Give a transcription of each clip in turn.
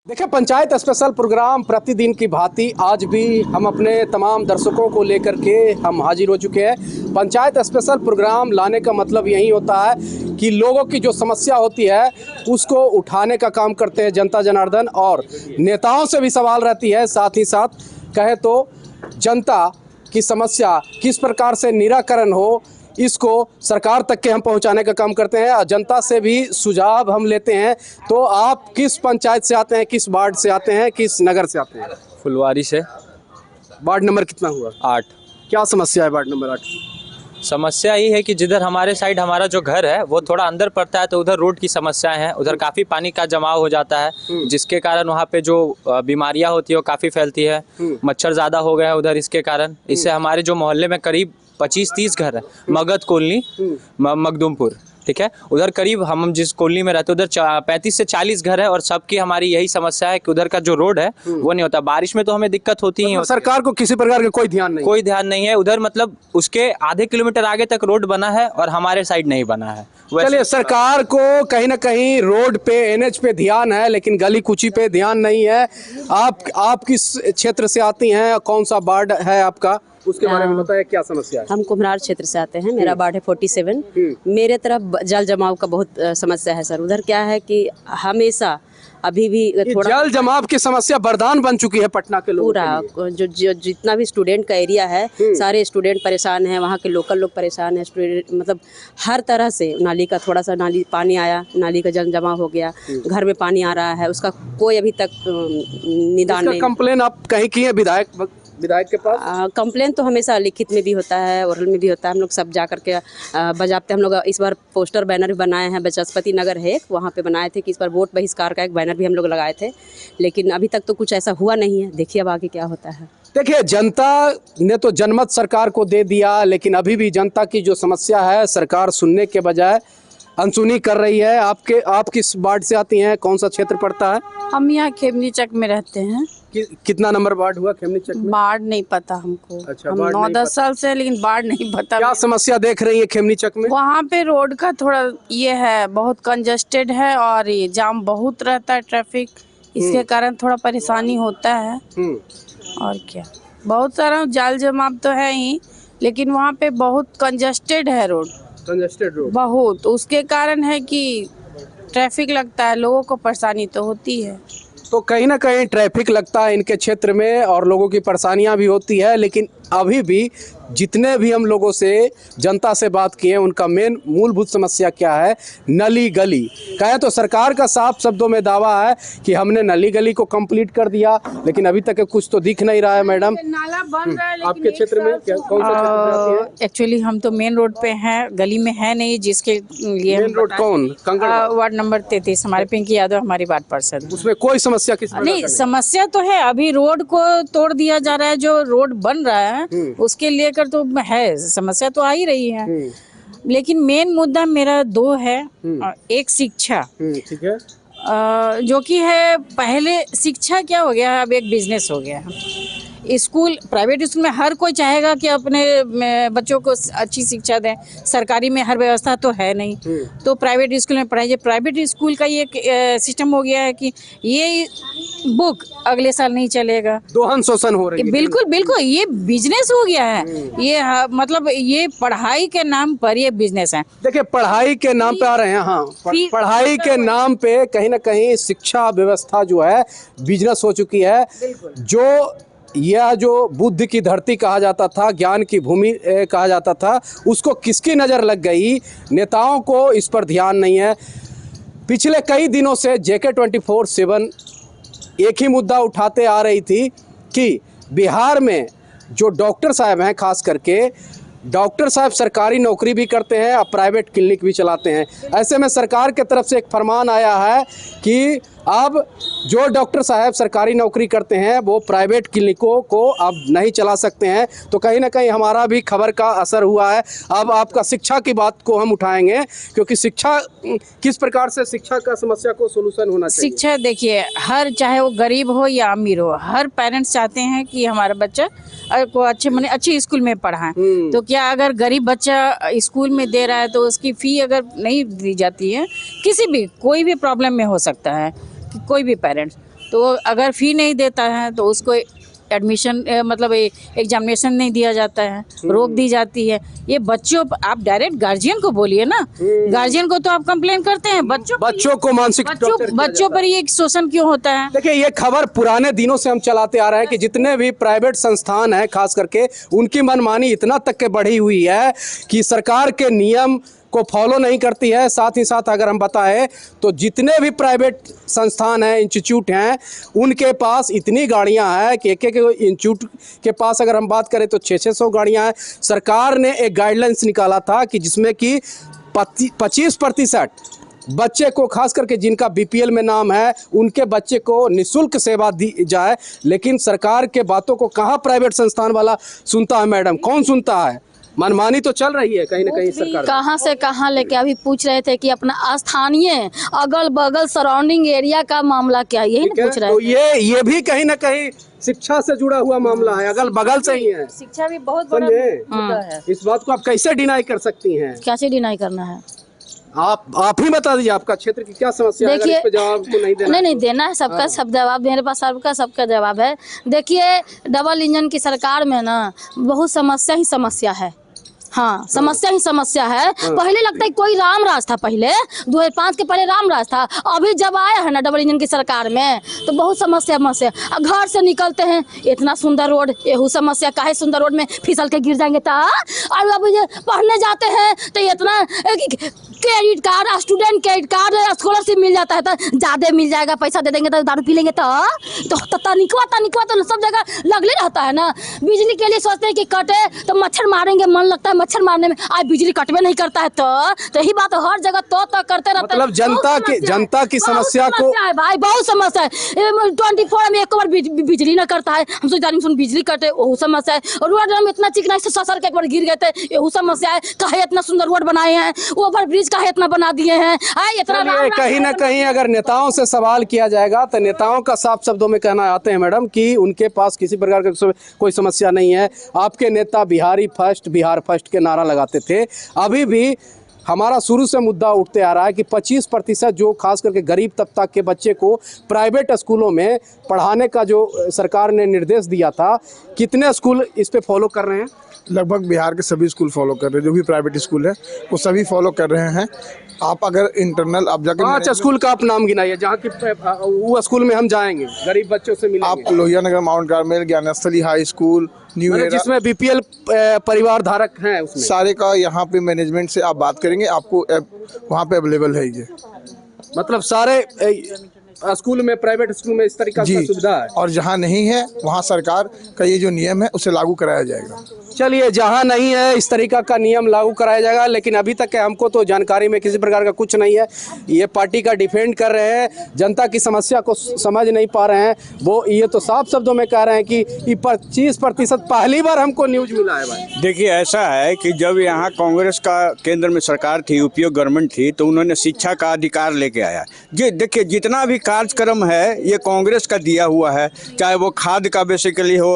देखिए, panchayat special programme प्रतिदिन की भांति आज भी हम अपने तमाम दर्शकों को लेकर के हम हाजिर हो चुके हैं। पंचायत स्पेशल प्रोग्राम लाने का मतलब यही होता है कि लोगों की जो समस्या होती है उसको उठाने का काम करते हैं जनता जनार्दन, और नेताओं से भी सवाल रहती है। साथ ही साथ कहे तो जनता की समस्या किस प्रकार से निराकरण हो, इसको सरकार तक के हम पहुंचाने का काम करते हैं और जनता से भी सुझाव हम लेते हैं। तो आप किस पंचायत से आते हैं, किस वार्ड से आते हैं, किस नगर से आते हैं? फुलवारी से। वार्ड नंबर कितना हुआ? 8। क्या समस्या है वार्ड नंबर 8? समस्या ये है कि जिधर हमारे साइड हमारा जो घर है वो थोड़ा अंदर पड़ता है, तो उधर रोड की समस्याएं हैं। उधर काफ़ी पानी का जमाव हो जाता है, जिसके कारण वहाँ पे जो बीमारियाँ होती है वो काफ़ी फैलती है। मच्छर ज़्यादा हो गया है उधर, इसके कारण इससे हमारे जो मोहल्ले में करीब 25-30 घर है। मगध कॉलोनी, मखदूमपुर, ठीक है, उधर करीब हम जिस कॉलोनी में रहते हैं उधर 35 से 40 घर है, और सबकी हमारी यही समस्या है कि उधर का जो रोड है वो नहीं होता। बारिश में तो हमें दिक्कत होती ही होती है। सरकार को किसी प्रकार का कोई ध्यान नहीं है उधर, मतलब उसके आधे किलोमीटर आगे तक रोड बना है और हमारे साइड नहीं बना है। चलिए, सरकार को कहीं ना कहीं रोड पे, एनएच पे ध्यान है, लेकिन गली कुची पे ध्यान नहीं है। आप किस क्षेत्र से आती हैं, कौन सा वार्ड है आपका, उसके बारे में बताइए, क्या समस्या है? हम कुम्हरार क्षेत्र से आते हैं, मेरा वार्ड है 47। मेरे तरफ जल जमाव का बहुत समस्या है सर। उधर क्या है कि हमेशा अभी भी थोड़ा जल जमाव की समस्या वरदान बन चुकी है पटना के लोगों के लिए। जो जितना भी स्टूडेंट का एरिया है, सारे स्टूडेंट परेशान हैं, वहाँ के लोकल लोग परेशान हैं। स्टूडेंट मतलब हर तरह से, नाली का थोड़ा सा नाली पानी आया, नाली का जल जमा हो गया, घर में पानी आ रहा है, उसका कोई अभी तक निदान नहीं। कंप्लेन आप कहीं की है विधायक के पास? कंप्लेन तो हमेशा लिखित में भी होता है, ओरल में भी होता है। हम लोग सब जा करके बजाते। हम लोग इस बार पोस्टर बैनर भी बनाए हैं, बृहस्पति नगर है वहाँ पे बनाए थे कि इस बार वोट बहिष्कार का एक बैनर भी हम लोग लगाए थे, लेकिन अभी तक तो कुछ ऐसा हुआ नहीं है। देखिए अब आगे क्या होता है। देखिए, जनता ने तो जनमत सरकार को दे दिया, लेकिन अभी भी जनता की जो समस्या है सरकार सुनने के बजाय अनसुनी कर रही है। आप किस वार्ड से आती हैं, कौन सा क्षेत्र पड़ता है? हम यहाँ खेमनी चक में रहते हैं। कितना नंबर वार्ड हुआ खेमनी चक में? वार्ड नहीं पता हमको। अच्छा, हम 9-10 साल से, लेकिन वार्ड नहीं पता। क्या समस्या देख रही है खेमनी चक में? वहाँ पे रोड का थोड़ा ये है, बहुत कंजस्टेड है और ये जाम बहुत रहता है, ट्रैफिक, इसके कारण थोड़ा परेशानी होता है। और क्या, बहुत सारा जाल जमाव तो है ही, लेकिन वहाँ पे बहुत कंजस्टेड है रोड, बहुत। उसके कारण है कि ट्रैफिक लगता है, लोगों को परेशानी तो होती है। तो कहीं ना कहीं ट्रैफिक लगता है इनके क्षेत्र में और लोगों की परेशानियां भी होती है, लेकिन अभी भी जितने भी हम लोगों से, जनता से बात किए, उनका मेन मूलभूत समस्या क्या है? नली गली। कहें तो सरकार का साफ शब्दों में दावा है कि हमने नली गली को कंप्लीट कर दिया, लेकिन अभी तक कुछ तो दिख नहीं रहा है। मैडम, नाला बन रहा है, आपके क्षेत्र में कौन सा क्षेत्र है? एक्चुअली हम तो मेन रोड पे हैं, गली में है नहीं, जिसके लिए मेन रोड कौन? वार्ड नंबर 33, हमारे पिंकी यादव हमारी वार्ड पार्षद। उसमें कोई समस्या किस नहीं, समस्या तो है, अभी रोड को तोड़ दिया जा रहा है, जो रोड बन रहा है उसके लेकर तो है, समस्या तो आ ही रही है। लेकिन मेन मुद्दा मेरा 2 है। एक शिक्षा, ठीक है, जो कि है, पहले शिक्षा क्या हो गया है, अब एक बिजनेस हो गया है। स्कूल, प्राइवेट स्कूल में हर कोई चाहेगा कि अपने बच्चों को अच्छी शिक्षा दें, सरकारी में हर व्यवस्था तो है नहीं, तो प्राइवेट स्कूल में पढ़ाइए। प्राइवेट स्कूल का ये सिस्टम हो गया है कि ये बुक अगले साल नहीं चलेगा, दोहन शोषण हो रही है। बिल्कुल बिल्कुल, ये बिजनेस हो गया है। ये मतलब ये पढ़ाई के नाम पर ये बिजनेस है। देखिए, पढ़ाई के नाम पे आ रहे हैं। हाँ, पढ़ाई के नाम पे कहीं ना कहीं शिक्षा व्यवस्था जो है बिजनेस हो चुकी है। जो बुद्ध की धरती कहा जाता था, ज्ञान की भूमि कहा जाता था, उसको किसकी नज़र लग गई? नेताओं को इस पर ध्यान नहीं है। पिछले कई दिनों से JK 24/7 एक ही मुद्दा उठाते आ रही थी कि बिहार में जो डॉक्टर साहब हैं, खास करके डॉक्टर साहब सरकारी नौकरी भी करते हैं और प्राइवेट क्लिनिक भी चलाते हैं। ऐसे में सरकार की तरफ से एक फरमान आया है कि अब जो डॉक्टर साहब सरकारी नौकरी करते हैं वो प्राइवेट क्लिनिकों को अब नहीं चला सकते हैं। तो कहीं ना कहीं हमारा भी खबर का असर हुआ है। अब आपका शिक्षा की बात को हम उठाएंगे, क्योंकि शिक्षा, किस प्रकार से शिक्षा का समस्या को सोल्यूशन होना चाहिए? शिक्षा देखिए, हर, चाहे वो गरीब हो या अमीर हो, हर पेरेंट्स चाहते हैं कि हमारा बच्चा को अच्छे स्कूल में पढ़ाएं। तो क्या अगर गरीब बच्चा स्कूल में दे रहा है तो उसकी फ़ी अगर नहीं दी जाती है, किसी भी कोई भी प्रॉब्लम में हो सकता है, कोई भी पेरेंट्स, तो अगर फ़ी नहीं देता है तो उसको एडमिशन मतलब एग्जामिनेशन नहीं दिया जाता है, रोक दी जाती है। ये बच्चों, आप डायरेक्ट गार्जियन को बोलिए ना, गार्जियन को तो आप कंप्लेन करते हैं, बच्चों को मानसिक टॉर्चर किया बच्चों पर ये शोषण क्यों होता है? देखिए, ये खबर पुराने दिनों से हम चलाते आ रहे हैं कि जितने भी प्राइवेट संस्थान हैं, खास करके उनकी मनमानी इतना तक के बढ़ी हुई है कि सरकार के नियम को फॉलो नहीं करती है। साथ ही साथ अगर हम बताएं तो जितने भी प्राइवेट संस्थान हैं, इंस्टीट्यूट हैं, उनके पास इतनी गाड़ियां हैं कि एक एक इंस्टीट्यूट के पास अगर हम बात करें तो 600 गाड़ियां हैं। सरकार ने एक गाइडलाइंस निकाला था कि जिसमें कि 25% बच्चे को, खास करके जिनका बीपीएल में नाम है, उनके बच्चे को निःशुल्क सेवा दी जाए। लेकिन सरकार के बातों को कहाँ प्राइवेट संस्थान वाला सुनता है मैडम? कौन सुनता है? मनमानी तो चल रही है कहीं ना कहीं सरकार। कहाँ से कहाँ लेके अभी पूछ रहे थे कि अपना स्थानीय अगल बगल सराउंडिंग एरिया का मामला क्या है, यही ना पूछ रहे तो थे। ये भी कहीं ना कहीं शिक्षा से जुड़ा हुआ मामला है, अगल बगल से ही है। शिक्षा भी बहुत बड़ा मुद्दा है। इस बात को आप कैसे डिनाई कर सकती हैं? कैसे डिनाई करना है? आप ही बता दीजिए, आपका क्षेत्र की क्या समस्या है? अगर इस पे जवाब तो नहीं देना, नहीं देना है, सबका सब जवाब मेरे पास, सबका जवाब है। देखिए, डबल इंजन की सरकार में ना बहुत समस्या ही समस्या है। हाँ, समस्या ही समस्या है। पहले लगता है कोई राम राज था, पहले 2005 के पहले राम राज था। अभी जब आया है ना डबल इंजन की सरकार में तो बहुत समस्या घर से निकलते हैं, इतना सुंदर रोड, यही समस्या काहे सुंदर रोड में फिसल के गिर जाएंगे। और अब पढ़ने जाते हैं तो इतना credit card, student credit card, scholarship मिल जाता है तो ज़्यादा मिल जाएगा, पैसा दे देंगे तो दारू पी लेंगे तो तनिकवा तो सब जगह लगले रहता है ना। बिजली के लिए सोचते हैं कि कटे तो मच्छर मारेंगे, मन लगता है मच्छर मारने में, आज बिजली कटवे नहीं करता है तो यही बात हर जगह तो करते रहते हैं। मतलब जनता की समस्या को भाई बहुत समस्या है। 24 में एक बार बिजली न करता है, हम सोच बिजली कटे, वो समस्या है। रोड में इतना चिकना से ससर के एक बार गिर गए थे, ये समस्या है। कहे इतना सुंदर रोड बनाए हैं, ओवर ब्रिज कहे इतना बना दिए हैं, इतना कहीं ना कहीं अगर नेताओं से सवाल किया जाएगा तो नेताओं का साफ शब्दों में कहना आते हैं मैडम कि उनके पास किसी प्रकार का कोई समस्या नहीं है। आपके नेता बिहार फर्स्ट के नारा लगाते थे। अभी भी हमारा शुरू से मुद्दा उठते आ रहा है कि 25% जो खास करके गरीब तबका के बच्चे को प्राइवेट स्कूलों में पढ़ाने का जो सरकार ने निर्देश दिया था, कितने स्कूल इस पे फॉलो कर रहे हैं? लगभग बिहार के सभी स्कूल फॉलो कर रहे हैं, जो भी प्राइवेट स्कूल है वो सभी फॉलो कर रहे हैं। आप अगर इंटरनल आप जाकर अच्छा, स्कूल का आप नाम गिनाइए जहाँ की वो स्कूल में हम जाएंगे, गरीब बच्चों से मिलेंगे। आप Lohia Nagar, Mount Carmel, Gyansthali high school, new era, जिसमें बीपीएल परिवार धारक हैं, उसमें सारे का यहाँ पे मैनेजमेंट से आप बात करेंगे, आपको वहाँ पे अवेलेबल है ये। मतलब सारे स्कूल में, प्राइवेट स्कूल में इस तरीका की सुविधा है। और जहाँ नहीं है वहाँ सरकार का ये जो नियम है उसे लागू कराया जाएगा। चलिए, जहाँ नहीं है इस तरीका का नियम लागू कराया जाएगा, लेकिन अभी तक हमको तो जानकारी में किसी प्रकार का कुछ नहीं है। ये पार्टी का डिफेंड कर रहे हैं, जनता की समस्या को समझ नहीं पा रहे हैं। वो ये तो साफ शब्दों में कह रहे हैं कि ये 25% पहली बार हमको न्यूज मिला है भाई। देखिए, ऐसा है कि जब यहाँ कांग्रेस का केंद्र में सरकार थी, यूपीए गवर्नमेंट थी, तो उन्होंने शिक्षा का अधिकार लेके आया। जी देखिए, जितना भी कार्यक्रम है ये कांग्रेस का दिया हुआ है, चाहे वो खाद का बेसिकली हो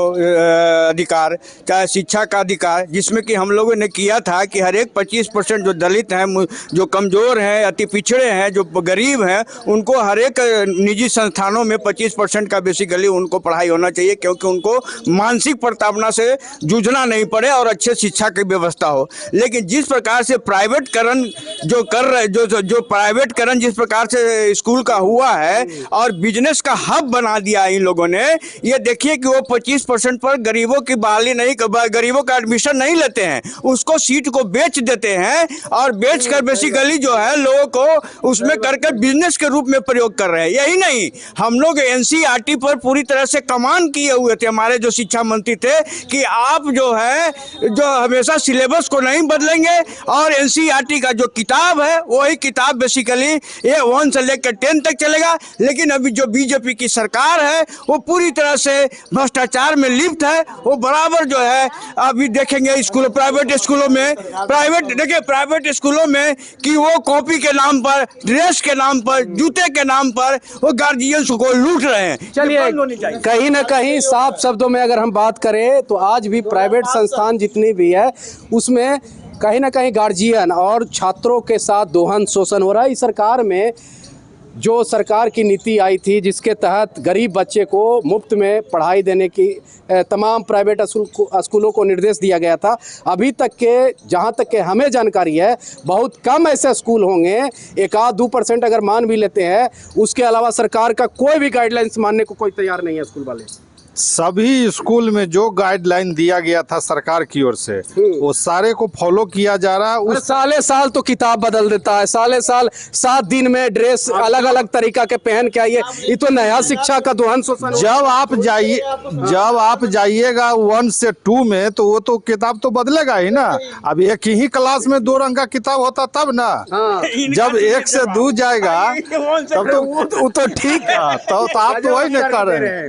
अधिकार, चाहे शिक्षा का अधिकार, जिसमें कि हम लोगों ने किया था कि हर एक 25% जो दलित हैं, जो कमज़ोर हैं, अति पिछड़े हैं, जो गरीब हैं, उनको हर एक निजी संस्थानों में 25% का बेसिकली उनको पढ़ाई होना चाहिए, क्योंकि उनको मानसिक प्रताड़ना से जूझना नहीं पड़े और अच्छे शिक्षा की व्यवस्था हो। लेकिन जिस प्रकार से प्राइवेटकरण जो कर रहे, जो प्राइवेटकरण जिस प्रकार से स्कूल का हुआ है और बिजनेस का हब बना दिया इन लोगों ने, ये देखिए कि वो 25% पर गरीबों की बहाली नहीं, गरीबों का एडमिशन नहीं लेते हैं, उसको सीट को बेच देते हैं और बेचकर बेसिकली जो है लोगों को उसमें करके बिजनेस के रूप में प्रयोग कर रहे हैं। यही नहीं, हम लोग एनसीईआरटी पर पूरी तरह से कमांड किए हुए थे, हमारे जो शिक्षा मंत्री थे, कि आप जो है जो हमेशा सिलेबस को नहीं बदलेंगे और एनसीईआरटी का जो किताब है वही किताब बेसिकली ये 1 से लेकर 10 तक चलेगा। लेकिन अभी जो बीजेपी की सरकार है वो पूरी तरह से भ्रष्टाचार में लिप्त है। वो बराबर जो है, अभी देखेंगे स्कूल, प्राइवेट स्कूलों में, प्राइवेट स्कूलों में कि वो कॉपी के नाम पर, ड्रेस के नाम पर, जूते के नाम पर वो गार्जियंस को लूट रहे हैं। चलिए, कहीं ना कहीं साफ शब्दों में अगर हम बात करें तो आज भी प्राइवेट संस्थान जितनी भी है उसमें कहीं ना कहीं गार्जियन और छात्रों के साथ दोहन शोषण हो रहा है। इस सरकार में जो सरकार की नीति आई थी जिसके तहत गरीब बच्चे को मुफ्त में पढ़ाई देने की तमाम प्राइवेट स्कूलों को निर्देश दिया गया था, अभी तक के जहां तक के हमें जानकारी है बहुत कम ऐसे स्कूल होंगे, 1-2% अगर मान भी लेते हैं, उसके अलावा सरकार का कोई भी गाइडलाइंस मानने को कोई तैयार नहीं है स्कूल वाले। सभी स्कूल में जो गाइडलाइन दिया गया था सरकार की ओर से वो सारे को फॉलो किया जा रहा है। उस साले साल तो किताब बदल देता है, साले साल 7 दिन में ड्रेस अलग अलग तरीका के पहन के आइए, ये तो नया शिक्षा का दोहन शोषण। जब आप जाइएगा 1 से 2 में तो वो तो किताब तो बदलेगा ही ना। अब एक ही क्लास में 2 रंग का किताब होता तब ना। जब 1 से 2 जाएगा तब तो वो तो ठीक है, तो आप तो वही नहीं कर रहे हैं।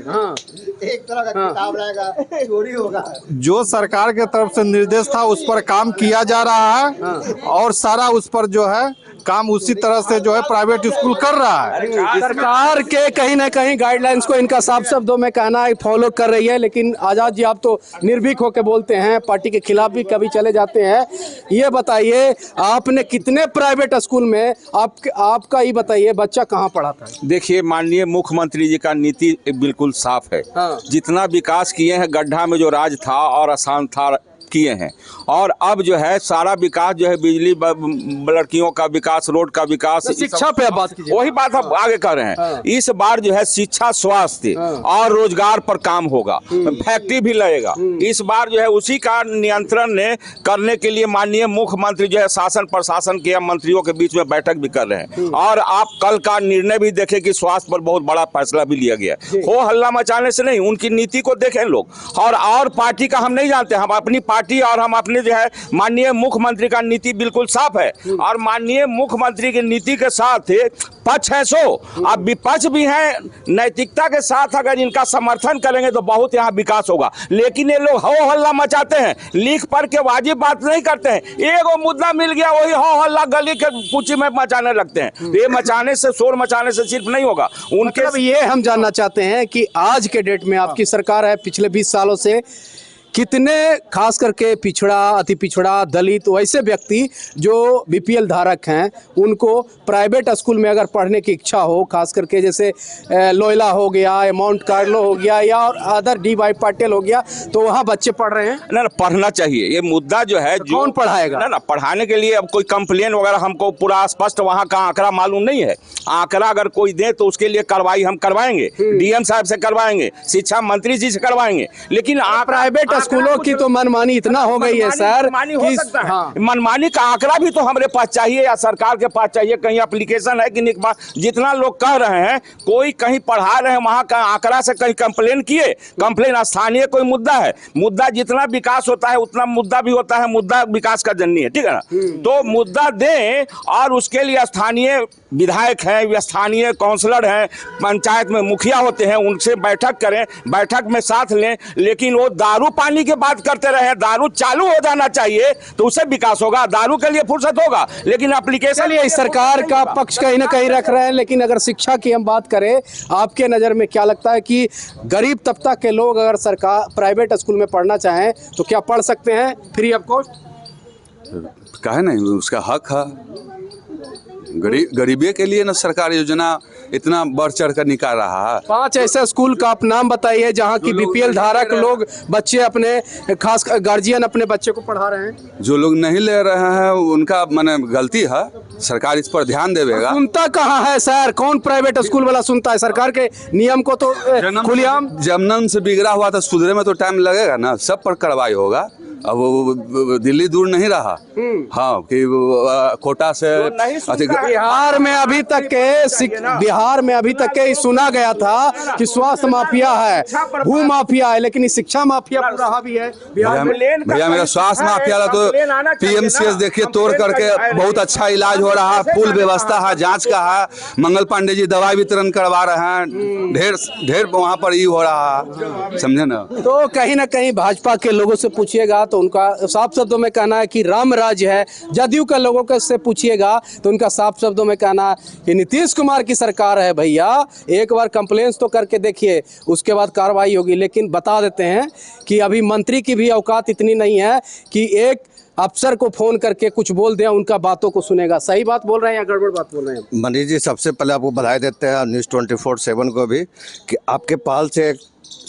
एक तरह का किताब रहेगा, चोरी होगा। जो सरकार के तरफ से निर्देश था उस पर काम किया जा रहा है और सारा उस पर जो है काम उसी तरह से जो है प्राइवेट स्कूल कर रहा है। सरकार के कहीं ना कहीं गाइडलाइंस को इनका साफ शब्दों में कहना है फॉलो कर रही है, लेकिन आजाद जी आप तो निर्भीक होकर बोलते हैं, पार्टी के खिलाफ भी कभी चले जाते हैं। ये बताइए आपने कितने प्राइवेट स्कूल में आपका ये बताइए बच्चा कहाँ पढ़ा था? देखिए माननीय मुख्यमंत्री जी का नीति बिल्कुल साफ है। जितना विकास किए हैं, गड्ढा में जो राज था और आसान था किए हैं, और अब जो है सारा विकास जो है बिजली, लड़कियों का विकास, रोड का विकास, शिक्षा पे बात कीजिए। वही बात हम आगे कर रहे हैं। इस बार जो है शिक्षा, स्वास्थ्य और रोजगार पर काम होगा, फैक्ट्री भी लगेगा। इस बार जो है उसी का नियंत्रण करने के लिए माननीय मुख्यमंत्री जो है शासन प्रशासन के मंत्रियों के बीच में बैठक भी कर रहे हैं, और आप कल का निर्णय भी देखें कि स्वास्थ्य पर बहुत बड़ा फैसला भी लिया गया है। हो हल्ला मचाने से नहीं, उनकी नीति को देखें लोग। और पार्टी का हम नहीं जानते, हम अपनी पार्टी और हम अपने जो है माननीय मुख्यमंत्री का नीति बिल्कुल साफ है, और माननीय मुख्यमंत्री की नीति के साथ पक्ष है सो अब विपक्ष भी है। नैतिकता के साथ अगर इनका समर्थन करेंगे तो बहुत यहाँ विकास होगा, लेकिन ये लोग हो हल्ला मचाते हैं, लिख पढ़ के वाजिब बात नहीं करते हैं। एगो मुद्दा मिल गया वही हो हल्ला गली के कुची में मचाने लगते हैं। ये मचाने से, शोर मचाने से सिर्फ नहीं होगा। उनके मतलब ये हम जानना चाहते हैं कि आज के डेट में आपकी सरकार है, पिछले 20 सालों से कितने खास करके पिछड़ा, अति पिछड़ा, दलित वैसे व्यक्ति जो बीपीएल धारक हैं उनको प्राइवेट स्कूल में अगर पढ़ने की इच्छा हो, खास करके जैसे लोयला हो गया, माउंट कार्लो हो गया या और अदर DY पाटिल हो गया, तो वहाँ बच्चे पढ़ रहे हैं? ना पढ़ना चाहिए। ये मुद्दा जो है तो कौन पढ़ाएगा? ना पढ़ाने के लिए अब कोई कंप्लेन वगैरह हमको पूरा स्पष्ट वहाँ का आंकड़ा मालूम नहीं है। आंकड़ा अगर कोई दे तो उसके लिए कार्रवाई हम करवाएंगे, DM साहब से करवाएंगे, शिक्षा मंत्री जी से करवाएंगे। लेकिन प्राइवेट स्कूलों की तो मनमानी इतना हो गई है सर, मनमानी का आंकड़ा भी तो हमारे पास चाहिए या सरकार के पास चाहिए। कहीं एप्लीकेशन है कि नहीं? जितना लोग कह रहे हैं कोई कहीं पढ़ा रहे हैं, वहां का आंकड़ा से कहीं कंप्लेन किए? कंप्लेन स्थानीय कोई मुद्दा है, मुद्दा जितना विकास होता है उतना मुद्दा भी होता है, मुद्दा विकास का जननी है, ठीक है ना? तो मुद्दा दें और उसके लिए स्थानीय विधायक हैं, स्थानीय काउंसलर हैं, पंचायत में मुखिया होते हैं, उनसे बैठक करें, बैठक में साथ लें। लेकिन वो दारू पानी की बात करते रहे, दारू चालू हो जाना चाहिए तो उससे विकास होगा, दारू के लिए फुर्सत होगा। लेकिन एप्लीकेशन ये सरकार का पक्ष कहीं ना कहीं रख रहे हैं। लेकिन अगर शिक्षा की हम बात करें, आपके नज़र में क्या लगता है कि गरीब तबका के लोग अगर सरकार प्राइवेट स्कूल में पढ़ना चाहें तो क्या पढ़ सकते हैं फ्री ऑफ कॉस्ट? कहे नहीं, उसका हक है। गरीबी के लिए ना सरकार योजना इतना बढ़ चढ़ कर निकाल रहा है। 5 ऐसे स्कूल का आप नाम बताइए जहां की बीपीएल धारक लोग बच्चे अपने, खास गार्जियन अपने बच्चे को पढ़ा रहे हैं। जो लोग नहीं ले रहे हैं उनका माने गलती है, सरकार इस पर ध्यान देवेगा। सुनता कहाँ है सर? कौन प्राइवेट स्कूल वाला सुनता है? सरकार के नियम को तो खुलेआम जन्म से बिगड़ा हुआ था, सुधरे में तो टाइम लगेगा ना, सब पर कार्रवाई होगा। अब वो दिल्ली दूर नहीं रहा। हाँ कि कोटा से बिहार में अभी तक के सुना गया था कि स्वास्थ्य माफिया है, भू माफिया है, लेकिन शिक्षा माफिया पूरा हावी है बिहार में। भैया मेरा स्वास्थ्य माफिया तो PMCS देखिए तोड़ करके बहुत अच्छा इलाज हो रहा है, फुल व्यवस्था है, जांच का है, मंगल पांडे जी दवाई वितरण करवा रहे हैं, ढेर वहाँ पर ही हो रहा है, समझे ना? तो कहीं ना कहीं भाजपा के लोगों से पूछिएगा तो उनका साफ शब्दों में कहना है कि राम राज्य है। जदयू के लोगों के से पूछिएगा तो उनका साफ शब्दों में कहना है कि नीतीश कुमार की सरकार है। भैया एक बार कंप्लेंट्स तो करके देखिए, उसके बाद कार्रवाई होगी। लेकिन बता देते हैं कि अभी मंत्री की भी औकात इतनी नहीं है कि एक अफसर को फोन करके कुछ बोल दिया, उनका बातों को सुनेगा। सही बात बोल रहे हैं या गड़बड़ बात बोल रहे हैं? मनीष जी, सबसे पहले आपको बधाई देते हैं न्यूज़ 24/7 को भी कि आपके पहल से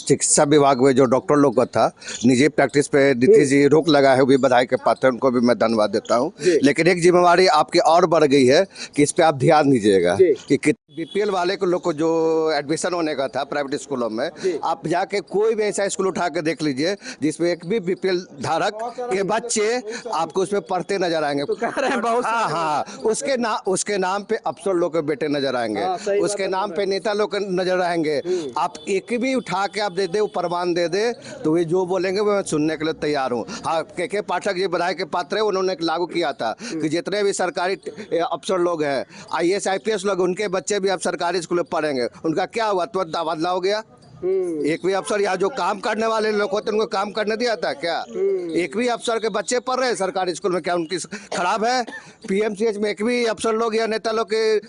चिकित्सा विभाग में जो डॉक्टर लोग का था निजी प्रैक्टिस पे नीतीश जी रोक लगा है, वो भी बधाई के पात्र हैं, उनको भी मैं धन्यवाद देता हूँ। लेकिन एक जिम्मेवारी आपकी और बढ़ गई है कि इस पे आप ध्यान दीजिएगा कि बीपीएल वाले को लोग को जो एडमिशन होने का था प्राइवेट स्कूलों में, आप जाके कोई भी ऐसा स्कूल उठा के देख लीजिए जिसमें एक भी बीपीएल धारक के बच्चे आपको उसमें पढ़ते नजर आएंगे। हाँ, उसके नाम पे अफसर लोग के बेटे नजर आएंगे, उसके नाम पे नेता लोग नजर आएंगे। आप एक भी उठा के आप दे दे, प्रमाण दे दे, तो वे जो बोलेंगे वो मैं सुनने के लिए तैयार हूँ। हाँ, के पाठक जी बधाई के पात्र है, उन्होंने लागू किया था कि जितने भी सरकारी अफसर लोग हैं, IAS IPS लोग, उनके बच्चे भी अब सरकारी स्कूल में पढ़ेंगे। उनका क्या हुआ? तो बदला हो गया। एक भी अफसर यहाँ जो काम करने वाले लोग होते हैं उनको काम करने दिया था क्या? एक भी अफसर के बच्चे पढ़ रहे हैं सरकारी स्कूल में, क्या उनकी खराब है? PMCH में एक भी अफसर लोग या नेता लोग के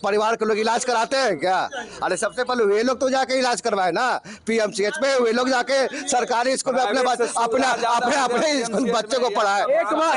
परिवार के लोग इलाज कराते हैं क्या? अरे सबसे पहले वे लोग तो जाके इलाज करवाए ना PMCH में, वे लोग जाके सरकारी स्कूल में अपने स्कूल बच्चे को पढ़ाए।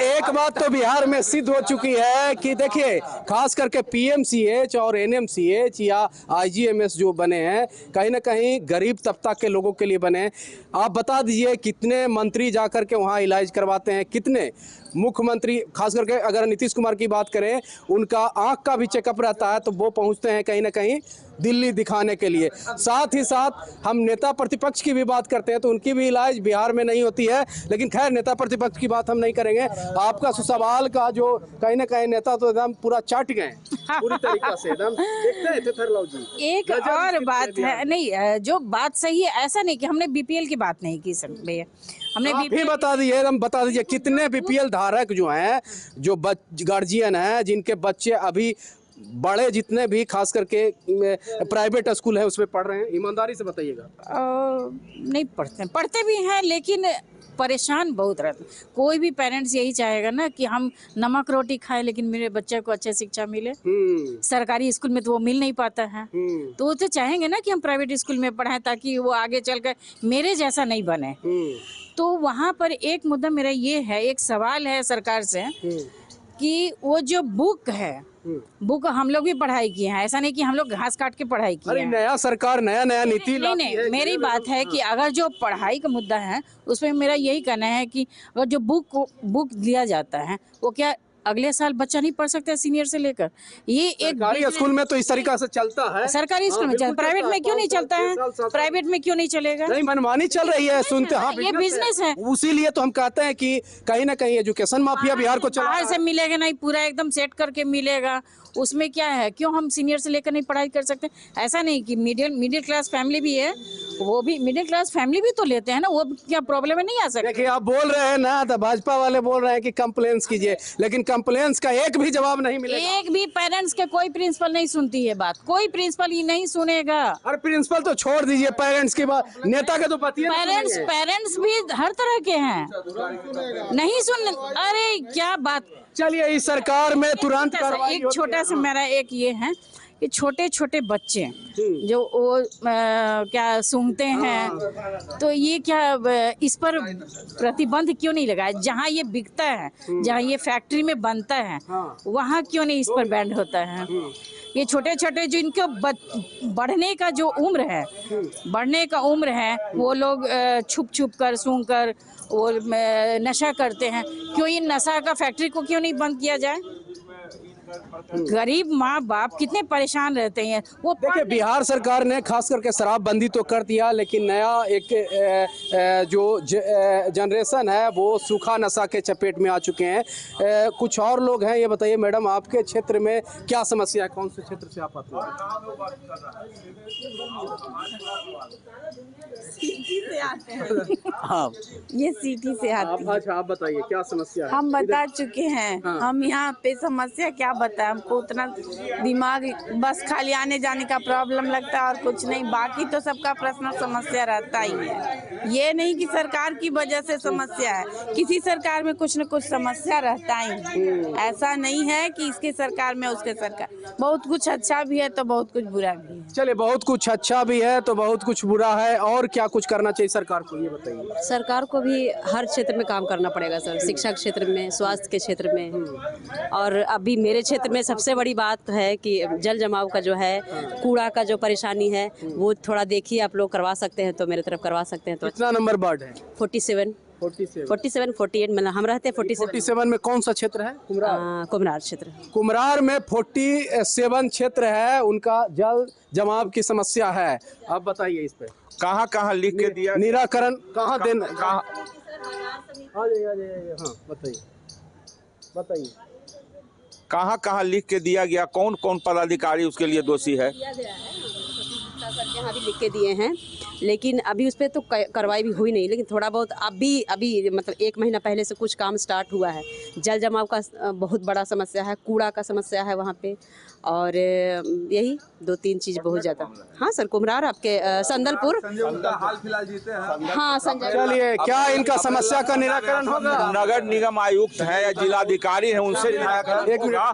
एक बात तो बिहार में सिद्ध हो चुकी है कि देखिए, खास करके PMCH और NMCH या IGMS जो बने हैं, कहीं ना कहीं गरीब तबका के लोगों के लिए बने। आप बता दीजिए कितने मंत्री जाकर के वहाँ इलाज करवाते हैं, कितने मुख्यमंत्री, खास करके अगर नीतीश कुमार की बात करें, उनका आंख का भी चेकअप रहता है तो वो पहुंचते हैं कहीं ना कहीं दिल्ली दिखाने के लिए। साथ ही साथ हम नेता प्रतिपक्ष की भी बात करते हैं तो उनकी भी इलाज बिहार में नहीं होती है। लेकिन खैर, नेता प्रतिपक्ष की बात हम नहीं करेंगे। आपका सवाल का जो कहीं ना कहीं नेता तो एकदम पूरा चाट गए पूरी तरीका से, एकदम देखते हैं थरलाऊ जी। एक और बात है, नहीं जो बात सही है, ऐसा नहीं कि हमने BPL की बात नहीं की सर भैया, हमने भी बता दीजिए, हम बता दीजिए कितने BPL धारक जो हैं, जो गार्जियन हैं, जिनके बच्चे अभी बड़े जितने भी खास करके प्राइवेट स्कूल है उसमें पढ़ रहे हैं, ईमानदारी से बताइएगा। नहीं पढ़ते भी हैं लेकिन परेशान बहुत रहते। कोई भी पेरेंट्स यही चाहेगा ना कि हम नमक रोटी खाएं लेकिन मेरे बच्चे को अच्छी शिक्षा मिले। सरकारी स्कूल में तो वो मिल नहीं पाता है, तो वो तो चाहेंगे ना कि हम प्राइवेट स्कूल में पढ़ाएं ताकि वो आगे चलकर मेरे जैसा नहीं बने। तो वहाँ पर एक मुद्दा मेरा ये है, एक सवाल है सरकार से कि वो जो बुक है, बुक हम लोग भी पढ़ाई किए हैं, ऐसा नहीं कि हम लोग घास काट के पढ़ाई की है। नया सरकार नया नीति नहीं, मेरी बात है कि अगर जो पढ़ाई का मुद्दा है उसमें मेरा यही कहना है कि अगर जो बुक दिया जाता है वो क्या अगले साल बच्चा नहीं पढ़ सकता है सीनियर से लेकर? ये एक सरकारी स्कूल में तो इस तरीका से चलता है, सरकारी स्कूल में चलता है, प्राइवेट में क्यों नहीं चलता है? प्राइवेट में क्यों नहीं चलेगा? नहीं, मनमानी चल रही है, सुनते हैं। ये बिजनेस है, उसीलिए तो हम कहते हैं कि कहीं ना कहीं एजुकेशन माफिया बिहार को बाहर से मिलेगा नहीं, पूरा एकदम सेट करके मिलेगा। उसमें क्या है, क्यों हम सीनियर से लेकर नहीं पढ़ाई कर सकते? ऐसा नहीं कि मिडिल क्लास फैमिली भी है, वो भी मिडिल क्लास फैमिली भी तो लेते हैं ना, वो क्या प्रॉब्लम है? नहीं आ सकता। देखिए, आप बोल रहे हैं ना, तो भाजपा वाले बोल रहे हैं कि कंप्लेंट्स कीजिए, लेकिन कंप्लेंट्स का एक भी जवाब नहीं मिलेगा। एक भी पेरेंट्स के कोई प्रिंसिपल नहीं सुनती है बात, कोई प्रिंसिपल ही नहीं सुनेगा। अरे प्रिंसिपल तो छोड़ दीजिए, पेरेंट्स की बात, नेता के तो पति है। पेरेंट्स भी हर तरह के हैं, नहीं सुन। अरे क्या बात। चलिए, इस सरकार में तुरंत एक छोटा सा मेरा एक ये है कि छोटे छोटे बच्चे जो वो क्या सूंघते हैं, तो ये क्या इस पर प्रतिबंध क्यों नहीं लगाया? जहाँ ये बिकता है, जहाँ ये फैक्ट्री में बनता है, वहाँ क्यों नहीं इस पर बैन होता है? ये छोटे छोटे जो इनके बढ़ने का जो उम्र है, वो लोग छुप कर सूंघ कर वो नशा करते हैं। क्यों इन नशा का फैक्ट्री को क्यों नहीं बंद किया जाए? गरीब माँ बाप कितने परेशान रहते हैं। वो देखिए, बिहार सरकार ने खास करके शराबबंदी तो कर दिया, लेकिन नया एक जो जनरेशन है वो सूखा नशा के चपेट में आ चुके हैं। कुछ और लोग हैं, ये बताइए मैडम, आपके क्षेत्र में क्या समस्या है? कौन से क्षेत्र से आप आते हैं? सिटी से आते हैं। हाँ, ये सिटी से आते हैं। अच्छा, आप बताइए क्या समस्या है? हम बता चुके हैं। हम यहाँ पे समस्या क्या बताएं, हमको उतना दिमाग बस खाली आने जाने का प्रॉब्लम लगता है और कुछ नहीं। बाकी तो सबका पर्सनल समस्या रहता ही है। ये नहीं कि सरकार की वजह से समस्या है, किसी सरकार में कुछ न कुछ समस्या रहता ही है। ऐसा नहीं है कि इसके सरकार में उसके सरकार, बहुत कुछ अच्छा भी है तो बहुत कुछ बुरा भी है। चलिए, बहुत कुछ अच्छा भी है तो बहुत कुछ बुरा है, और क्या कुछ करना चाहिए सरकार को, ये बताइए। सरकार को भी हर क्षेत्र में काम करना पड़ेगा सर, शिक्षा क्षेत्र में, स्वास्थ्य के क्षेत्र में। और अभी मेरे क्षेत्र में सबसे बड़ी बात है कि जल जमाव का जो है, कूड़ा का जो परेशानी है, वो थोड़ा देखिए आप लोग करवा सकते हैं तो मेरे तरफ करवा सकते हैं। तो कितना नंबर वार्ड है? 47 48 मतलब हम रहते हैं 47 में कौन सा क्षेत्र है? कुमरार क्षेत्र। कुमरार में 47 क्षेत्र है, उनका जल जमाव की समस्या है। अब बताइए इस पे कहाँ कहाँ लिख के दिया, निराकरण कहाँ देना, कहाँ? हाँ बताइए कहाँ कहाँ लिख के दिया गया, कौन कौन पदाधिकारी उसके लिए दोषी है? यहाँ भी लिख के दिए हैं, लेकिन अभी उस पर तो कार्रवाई भी हुई नहीं। लेकिन थोड़ा बहुत अभी मतलब 1 महीना पहले से कुछ काम स्टार्ट हुआ है। जल जमाव का बहुत बड़ा समस्या है, कूड़ा का समस्या है वहाँ पे, और यही 2-3 चीज़ बहुत ज़्यादा। हाँ सर, कुमरार आपके संदलपुर, हाल फिलहाल जीते हैं। हाँ संजय। चलिए, क्या इनका समस्या का निराकरण होगा? नगर निगम आयुक्त है या जिलाधिकारी है, उनसे निराकरण होगा।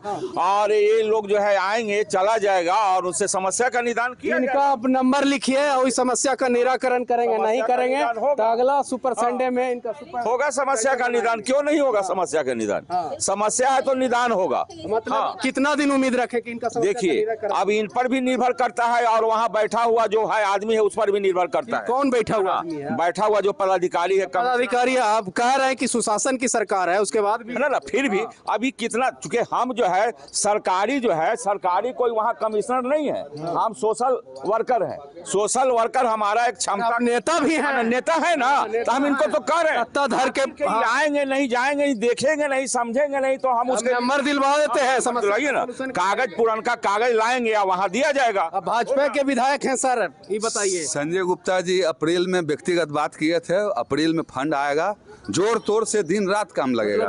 और ये लोग जो है आएंगे, चला जाएगा और उससे समस्या का निदान किया इनका आप नंबर लिखिए और इस समस्या का निराकरण करेंगे। नहीं करेंगे तो अगला सुपर संडे में इनका होगा समस्या का निदान। क्यों नहीं होगा समस्या का निदान? समस्या है तो निदान होगा। मतलब कितना दिन उम्मीद रखे कि इनका समस्या का देखिए, निराकरण? अब इन पर भी निर्भर करता है और वहाँ बैठा हुआ जो है आदमी है उस पर भी निर्भर करता है। कौन बैठा हुआ आदमी है? बैठा हुआ जो पदाधिकारी है। पदाधिकारी आप कह रहे हैं कि सुशासन की सरकार है, उसके बाद भी ना फिर भी अभी कितना, चूंकि हम जो है सरकारी सरकारी कोई वहाँ कमिश्नर नहीं है, हम सोशल वर्कर है। सोशल वर्कर हमारा एक क्षमता, नेता भी है, नेता है ना, तो हम इनको तो कर रहे हैं। धर के आएंगे नहीं, जाएंगे नहीं, देखेंगे नहीं, समझेंगे नहीं, तो हम उसके नंबर दिलवा देते हैं। समझिए ना, कागज पुराना कागज लाएंगे या वहाँ दिया जाएगा। भाजपा के विधायक हैं सर, ये बताइए। संजय गुप्ता जी अप्रैल में व्यक्तिगत बात किए थे, अप्रैल में फंड आएगा, जोर तोड़ से दिन रात काम लगेगा।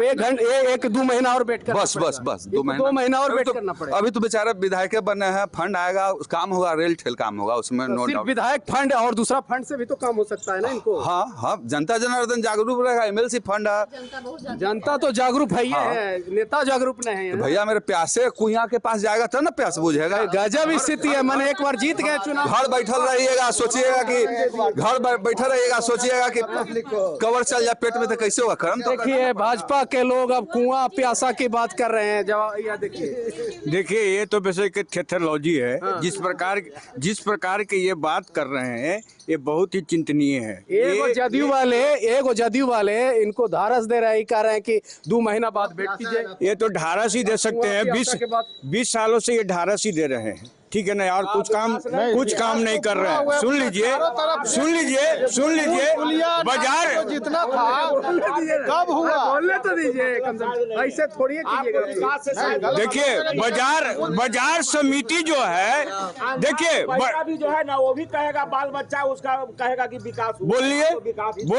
1-2 महीना और वेट करना बस 2 महीना और वेट करना पड़ेगा। अभी तो बेचारा विधायक बने हैं, फंड आएगा, काम होगा, रेल ठेल काम होगा, उसमें नो डाउट। विधायक फंड और दूसरा फंड से भी तो काम हो सकता है ना इनको। हाँ, जनता जनार्दन जागरूक रहेगा। MLC फंड है, जनता तो जागरूक है, नेता जागरूक नहीं है। भैया मेरे प्यासे कुइया के पास जाएगा तो ना प्यास बुझेगा। गजब स्थिति है। मैंने एक बार जीत गए चुनाव, घर बैठल रहिएगा, सोचिएगा कि घर बैठल रहिएगा, सोचिएगा कि कवर चल जाए पेट में तो कैसे होगा? कर्म देखिए, भाजपा के लोग अब कुआं प्यासा की बात कर रहे हैं। जवाब देखिए, ये तो बेसिक थेथोलॉजी है। जिस प्रकार के ये बात कर रहे हैं, ये बहुत ही चिंतनीय है। एगो जदयू वाले इनको धारस दे रहे हैं, कह रहे हैं कि 2 महीना बाद वेट कीजिए। ये तो ढारस ही दे सकते हैं। 20 सालों से ये ढारस ही दे रहे हैं, ठीक है ना, और कुछ काम नहीं कर रहे हैं। सुन लीजिए बाजार जितना था कब हुआ, बोलने तो दीजिए, ऐसे थोड़ी कीजिएगा। देखिए, बाजार समिति जो है, देखिए भी जो है ना, वो भी कहेगा बाल बच्चा उसका कहेगा कि विकास। बोल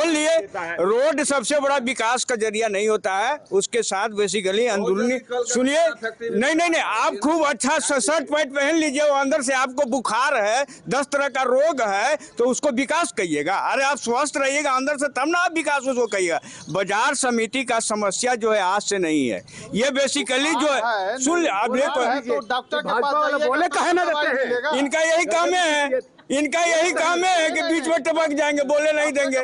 लिए रोड सबसे बड़ा विकास का जरिया नहीं होता है, उसके साथ बेसिकली अंदरूनी। सुनिए, नहीं, आप खूब अच्छा शर्ट पैंट पहन लीजिए, वो अंदर से आपको बुखार है, 10 तरह का रोग है, तो उसको विकास कहिएगा? अरे आप स्वस्थ रहिएगा अंदर से, तब ना आप विकास उसको कहिएगा। बाजार समिति का समस्या जो है आज से नहीं है, ये बेसिकली जो है, सुन ले आप, डॉक्टर के पास बोले कहे ना देते हैं। इनका यही काम है कि बीच में टपक जाएंगे, बोले नहीं देंगे।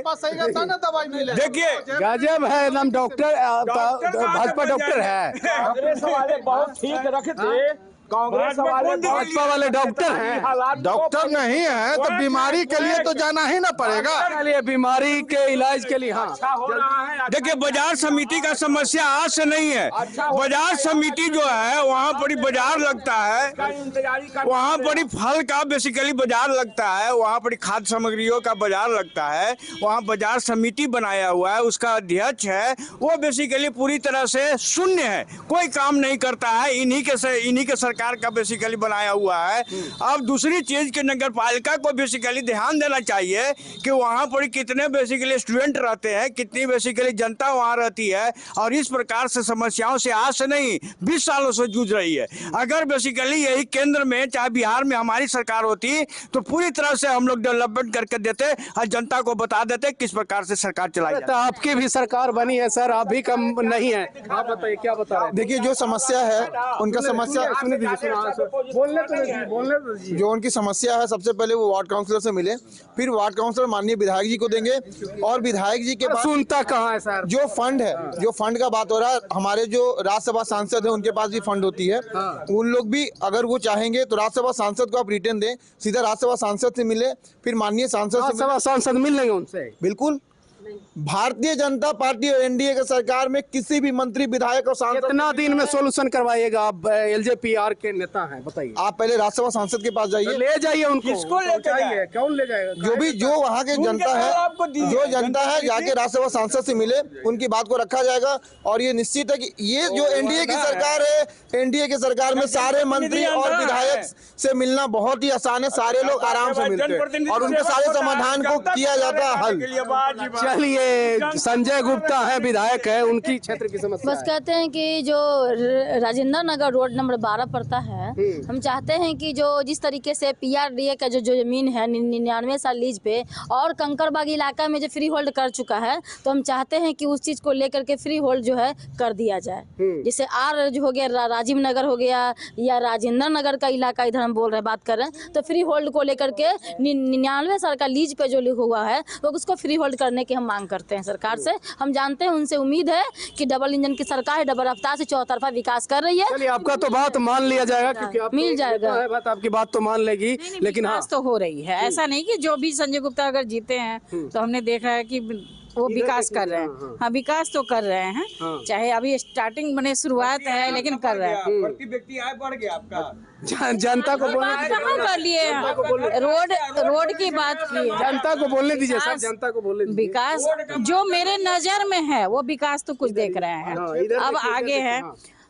देखिए, गजब है एकदम। डॉक्टर भाजपा डॉक्टर है, कांग्रेस वाले बहुत ठीक रखते, कांग्रेस वाले भाजपा वाले डॉक्टर हैं। डॉक्टर नहीं है तो बीमारी के लिए तो जाना ही ना पड़ेगा। बीमारी के इलाज के लिए। हाँ, देखिए, बाजार समिति का समस्या आज से नहीं है। बाजार समिति जो है, वहाँ पर बाजार लगता है, वहाँ पर फल का बेसिकली बाजार लगता है, वहाँ पर खाद्य सामग्रियों का बाजार लगता है, वहाँ बाजार समिति बनाया हुआ है, उसका अध्यक्ष है, वो बेसिकली पूरी तरह से शून्य है, कोई काम नहीं करता है। इन्हीं के सरकार का बेसिकली बनाया हुआ है। अब दूसरी चीज कि नगर पालिका को बेसिकली ध्यान देना चाहिए कि वहाँ पर कितने बेसिकली स्टूडेंट रहते हैं, कितनी बेसिकली जनता वहाँ रहती है, और इस प्रकार से समस्याओं से आज से नहीं 20 सालों से जूझ रही है। अगर बेसिकली यही केंद्र में चाहे बिहार में हमारी सरकार होती तो पूरी तरह से हम लोग डेवलपमेंट करके देते और जनता को बता देते किस प्रकार से सरकार चलाई जाती तो है। आपकी भी सरकार बनी है सर, आप भी कम नहीं है, आप बताइए क्या बता रहे हैं? देखिए जो समस्या है उनका समस्या सुनिए दीजिए, बोलने तो दीजिए। जो उनकी समस्या है, सबसे पहले वो वार्ड काउंसलर से मिले, फिर वार्ड काउंसलर माननीय विधायक जी को देंगे, और विधायक जी के पास सुनता कहाँ है सर? जो फंड है, जो फंड का बात हो रहा है, हमारे जो राज्यसभा सांसद है उनके पास भी फंड होती है। उन लोग भी अगर वो चाहेंगे तो राज्यसभा सांसद को आप रिटर्न दें, सीधा राज्यसभा सांसद से मिले, फिर माननीय सांसद से सांसद मिल लेंगे उनसे? बिल्कुल। भारतीय जनता पार्टी और एनडीए की सरकार में किसी भी मंत्री, विधायक और सांसद कितना दिन में सोल्यूशन करवाइएगा? आप एलजेपीआर के नेता हैं, बताइए। आप पहले राज्यसभा सांसद के पास जाइए, ले जाइए उनको। किसको लेके जाइए? कौन ले जाएगा? जो वहाँ के जनता है, जो जनता है जाके राज्यसभा सांसद से मिले, उनकी बात को रखा जाएगा। और ये निश्चित है कि ये जो एनडीए की सरकार है, एनडीए की सरकार में सारे मंत्री और विधायक से मिलना बहुत ही आसान है, सारे लोग आराम से मिलते हैं और उनके सारे समाधान को किया जाता है हल। चलिए, संजय गुप्ता है, विधायक है, उनकी क्षेत्र की समस्या बस कहते हैं कि जो राजेंद्र नगर रोड नंबर 12 पड़ता है, हम चाहते हैं कि जो जिस तरीके से पीआरडीए का जो जमीन है 99 साल लीज पे और कंकड़बाग इलाका में जो फ्री होल्ड कर चुका है, तो हम चाहते हैं कि उस चीज़ को लेकर के फ्री होल्ड जो है कर दिया जाए। जैसे आर जो हो गया राजीव नगर हो गया या राजेंद्र नगर का इलाका, इधर हम बोल रहे हैं, बात कर रहे हैं, तो फ्री होल्ड को लेकर के 99 साल का लीज पे जो लिखा हुआ है तो उसको फ्री होल्ड करने की हम मांग करते हैं सरकार से। हम जानते हैं, उनसे उम्मीद है कि डबल इंजन की सरकार है, डबल रफ्तार से चौतरफा विकास कर रही है। चलिए, आपका तो बात मान लिया जाएगा क्योंकि आप मिल जाएगा, बात आपकी बात तो मान लेगी, लेकिन हाँ विकास तो हो रही है। ऐसा नहीं कि जो भी संजय गुप्ता अगर जीते हैं तो हमने देखा है कि वो विकास कर रहे हैं। हाँ, विकास तो कर रहे हैं, चाहे अभी स्टार्टिंग बने शुरुआत है, लेकिन कर रहे हैं। प्रति व्यक्ति आय बढ़ गया आपका। जनता को बात कहाँ कर लिए? रोड की बात की, जनता को बोलने दीजिए सर, जनता को बोलने दीजिए। विकास जो मेरे नजर में है वो विकास तो कुछ देख रहे हैं, अब आगे है।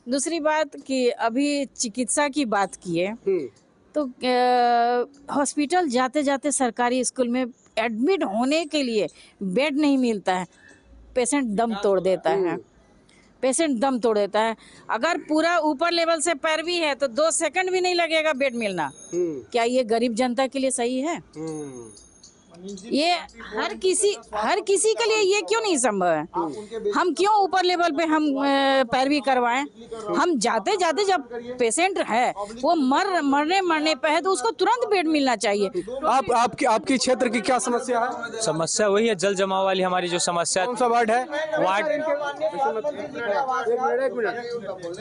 दूसरी बात कि अभी चिकित्सा की बात की है, तो हॉस्पिटल जाते जाते सरकारी स्कूल में एडमिट होने के लिए बेड नहीं मिलता है, पेशेंट दम तोड़ देता है, पेशेंट दम तोड़ देता है। अगर पूरा ऊपर लेवल से पैरवी है तो 2 सेकंड भी नहीं लगेगा बेड मिलना। क्या ये गरीब जनता के लिए सही है? ये हर किसी के लिए ये क्यों नहीं संभव है? हम क्यों ऊपर लेवल पे हम पैरवी करवाएं? हम जाते जाते जब पेशेंट है वो मरने पे है तो उसको तुरंत बेड मिलना चाहिए। आपकी क्षेत्र की क्या समस्या है? समस्या वही है, जल जमाव वाली हमारी जो समस्या। कौन सा वार्ड है?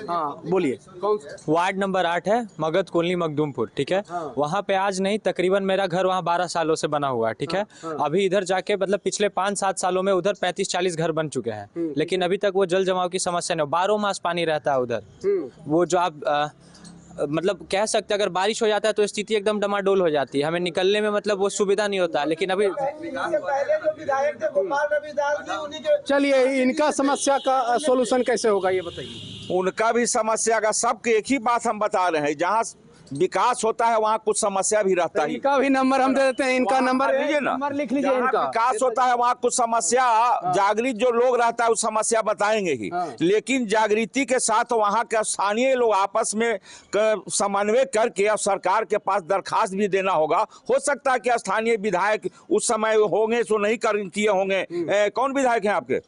हाँ बोलिए। वार्ड नंबर 8 है, मगध कॉलोनी मखदूमपुर, ठीक है। वहाँ पे आज नहीं, तकरीबन मेरा घर वहाँ 12 सालों से बना हुआ है, ठीक है। अभी इधर जाके मतलब पिछले 5-7 सालों में उधर 35-40 घर बन चुके हैं, लेकिन अभी तक वो जल जमाव की समस्या नहीं। 12 मास पानी रहता है उधर। वो जो आप मतलब कह सकते हैं, अगर बारिश हो जाता है तो स्थिति एकदम डमाडोल हो जाती है, हमें निकलने में मतलब वो सुविधा नहीं होता। लेकिन अभी चलिए, इनका समस्या का सोल्यूशन कैसे होगा ये बताइए। उनका भी समस्या का सबके एक ही बात हम बता रहे हैं, जहाँ विकास होता है वहाँ कुछ समस्या भी रहता है। इनका भी नंबर हम दे देते हैं, इनका नंबर लीजिए ना, नंबर लिख लीजिए। जहाँ इनका विकास होता है वहाँ कुछ समस्या, जागृत जो लोग रहता है उस समस्या बताएंगे ही, लेकिन जागृति के साथ वहाँ के स्थानीय लोग आपस में समन्वय करके और सरकार के पास दरखास्त भी देना होगा। हो सकता है कि स्थानीय विधायक उस समय होंगे तो नहीं कर किए होंगे। कौन विधायक हैं आपके?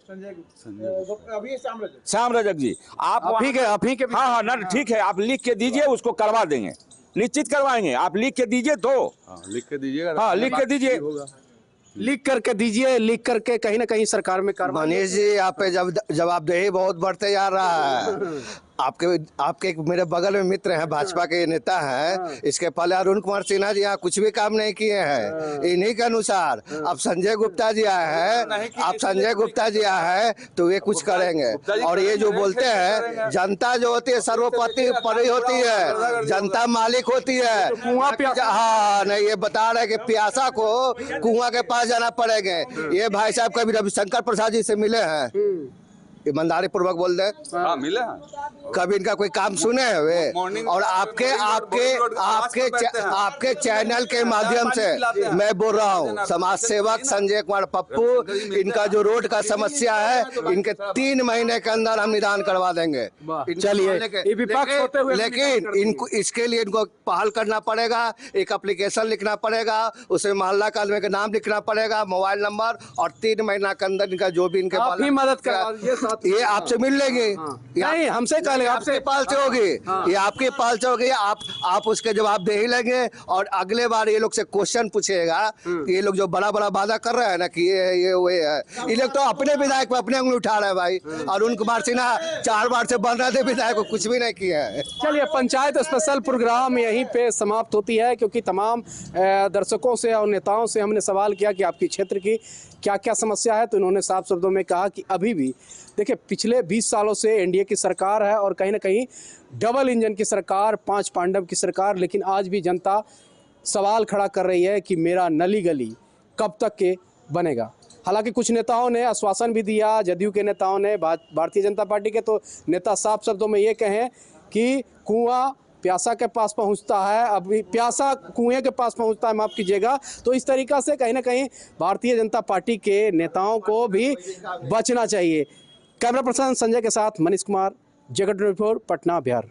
श्याम रजक जी। आप ही के हाँ ना, ठीक है, आप लिख के दीजिए, उसको करवा देंगे, निश्चित करवाएंगे। आप लिख के दीजिए तो लिख के दीजिएगा। हाँ, लिख के दीजिए, लिख करके दीजिए, लिख करके कहीं ना कहीं सरकार में मनीष जी, आप पे जवाबदेही बहुत बढ़ते जा रहा है। आपके मेरे बगल में मित्र हैं, भाजपा के नेता हैं, इसके पहले अरुण कुमार सिन्हा जी यहाँ कुछ भी काम नहीं किए हैं। इन्हीं के अनुसार अब संजय गुप्ता जी आए हैं, आप संजय गुप्ता जी आए हैं तो वे कुछ करेंगे। और ये जो बोलते हैं, जनता जो होती है सर्वोपरि परी होती है, जनता मालिक होती है। हाँ नहीं, ये बता रहे कि प्यासा को कुआं के पास जाना पड़ेगा। ये भाई साहब कभी रविशंकर प्रसाद जी से मिले हैं? ईमानदारी पूर्वक बोल दे। हाँ मिले कभी इनका कोई काम सुने हैं वे? और आपके चैनल के माध्यम से मैं बोल रहा हूँ, समाज सेवक संजय कुमार पप्पू, इनका जो रोड का समस्या है इनके 3 महीने के अंदर हम निदान करवा देंगे। चलिए, ये विपक्ष होते हुए लेकिन इनको इसके लिए इनको पहल करना पड़ेगा, एक एप्लीकेशन लिखना पड़ेगा, उसमें मोहल्ला का आदमी का नाम लिखना पड़ेगा, मोबाइल नंबर, और 3 महीना के अंदर इनका जो भी इनके आप ही मदद करवा दीजिए। ये आपसे मिल लेंगे, नहीं हमसे कह लेंगे, आपके पाल से होगी, ये आपके पाल से होगी, आप उसके जवाब दे ही लेंगे। और अगले बार ये लोग से क्वेश्चन पूछेगा, ये लोग जो बड़ा बड़ा वादा कर रहे हैं ना कि ये वो है, ये लोग तो अपने विधायक पे अपने उंगली उठा रहे हैं भाई। अरुण कुमार सिन्हा 4 बार से बन रहे थे विधायक को, कुछ भी नहीं किया है। चलिए, पंचायत स्पेशल प्रोग्राम यहीं पे समाप्त होती है, क्योंकि तमाम दर्शकों से और नेताओं से हमने सवाल किया कि आपकी क्षेत्र की क्या क्या समस्या है, तो इन्होंने साफ शब्दों में कहा कि अभी भी देखिए पिछले 20 सालों से एनडीए की सरकार है और कहीं ना कहीं डबल इंजन की सरकार, 5 पांडव की सरकार, लेकिन आज भी जनता सवाल खड़ा कर रही है कि मेरा नली गली कब तक के बनेगा। हालांकि कुछ नेताओं ने आश्वासन भी दिया, जदयू के नेताओं ने, भारतीय जनता पार्टी के तो नेता साफ शब्दों में ये कहें कि कुआं प्यासा के पास पहुंचता है, अभी प्यासा कुएं के पास पहुंचता है, माफ़ कीजिएगा। तो इस तरीक़ा से कहीं ना कहीं भारतीय जनता पार्टी के नेताओं को भी बचना चाहिए। कैमरा पर्सन संजय के साथ मनीष कुमार, जगत रिपोर्ट, पटना, बिहार।